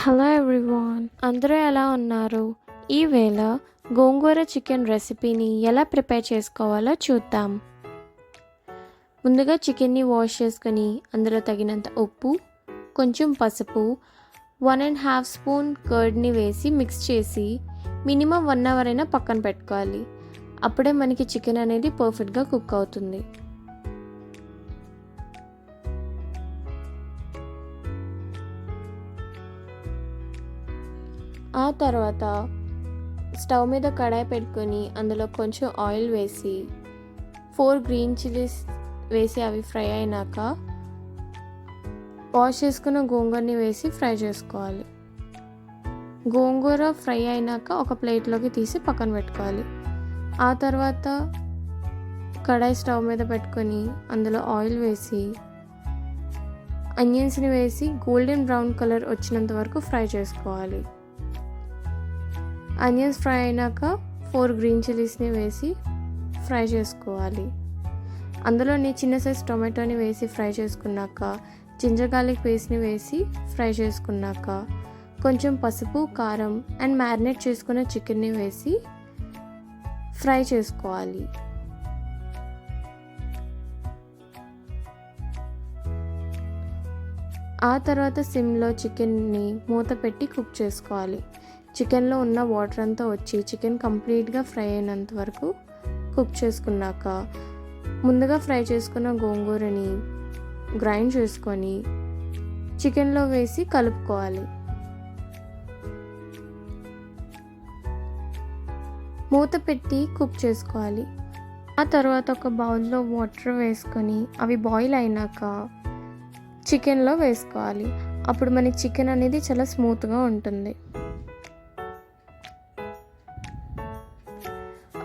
Hello everyone, అందరూ ఎలా ఉన్నారు? ఈవేళ గోంగూర చికెన్ రెసిపీని ఎలా ప్రిపేర్ చేసుకోవాలో చూద్దాం. ముందుగా చికెన్ని వాష్ చేసుకొని అందులో తగినంత ఉప్పు, కొంచెం పసుపు, 1.5 స్పూన్ కర్డ్ని వేసి మిక్స్ చేసి మినిమం 1 అవర్ అయినా పక్కన పెట్టుకోవాలి. అప్పుడే మనకి చికెన్ అనేది పర్ఫెక్ట్గా కుక్ అవుతుంది. ఆ తర్వాత స్టవ్ మీద కడాయి పెట్టుకొని అందులో కొంచెం ఆయిల్ వేసి 4 గ్రీన్ చిల్లీస్ వేసి అవి ఫ్రై అయినాక వాష్ చేసుకున్న గోంగూరని వేసి ఫ్రై చేసుకోవాలి. గోంగూర ఫ్రై అయినాక ఒక ప్లేట్లోకి తీసి పక్కన పెట్టుకోవాలి. ఆ తర్వాత కడాయి స్టవ్ మీద పెట్టుకొని అందులో ఆయిల్ వేసి ఆనియన్స్ని వేసి గోల్డెన్ బ్రౌన్ కలర్ వచ్చినంత వరకు ఫ్రై చేసుకోవాలి. ఆనియన్స్ ఫ్రై అయినాక 4 గ్రీన్ చిల్లీస్ని వేసి ఫ్రై చేసుకోవాలి. అందులోని చిన్న సైజ్ టొమాటోని వేసి ఫ్రై చేసుకున్నాక జింజర్ గార్లిక్ పేస్ట్ని వేసి ఫ్రై చేసుకున్నాక కొంచెం పసుపు, కారం అండ్ మ్యారినేట్ చేసుకున్న చికెన్ని వేసి ఫ్రై చేసుకోవాలి. ఆ తర్వాత సిమ్లో చికెన్ని మూత పెట్టి కుక్ చేసుకోవాలి. చికెన్లో ఉన్న వాటర్ అంతా వచ్చి చికెన్ కంప్లీట్గా ఫ్రై అయినంత వరకు కుక్ చేసుకున్నాక ముందుగా ఫ్రై చేసుకున్న గోంగూరని గ్రైండ్ చేసుకొని చికెన్లో వేసి కలుపుకోవాలి. మూత పెట్టి కుక్ చేసుకోవాలి. ఆ తర్వాత ఒక బౌల్లో వాటర్ వేసుకొని అవి బాయిల్ అయినాక చికెన్లో వేసుకోవాలి. అప్పుడు మనకి చికెన్ అనేది చాలా స్మూత్గా ఉంటుంది.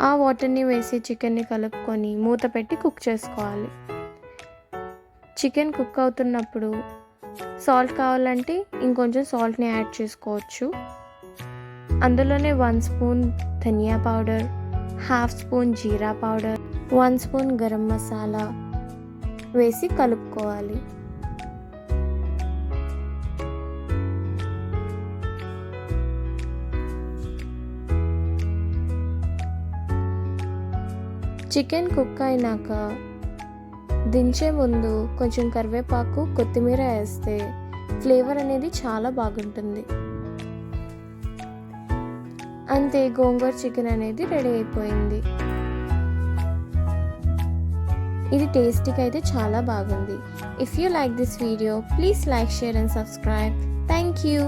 ఆ వాటర్ని వేసి చికెన్ని కలుపుకొని మూత పెట్టి కుక్ చేసుకోవాలి. చికెన్ కుక్ అవుతున్నప్పుడు సాల్ట్ కావాలంటే ఇంకొంచెం సాల్ట్ని యాడ్ చేసుకోవచ్చు. అందులోనే 1 స్పూన్ ధనియా పౌడర్, 1/2 స్పూన్ జీరా పౌడర్, 1 స్పూన్ గరం మసాలా వేసి కలుపుకోవాలి. చికెన్ కుక్ అయినాక దించే ముందు కొంచెం కరివేపాకు, కొత్తిమీర వేస్తే ఫ్లేవర్ అనేది చాలా బాగుంటుంది. అంతే, గోంగూర చికెన్ అనేది రెడీ అయిపోయింది. ఇది టేస్టీగా అయితే చాలా బాగుంది. If you like this video, please like, share and subscribe. Thank you.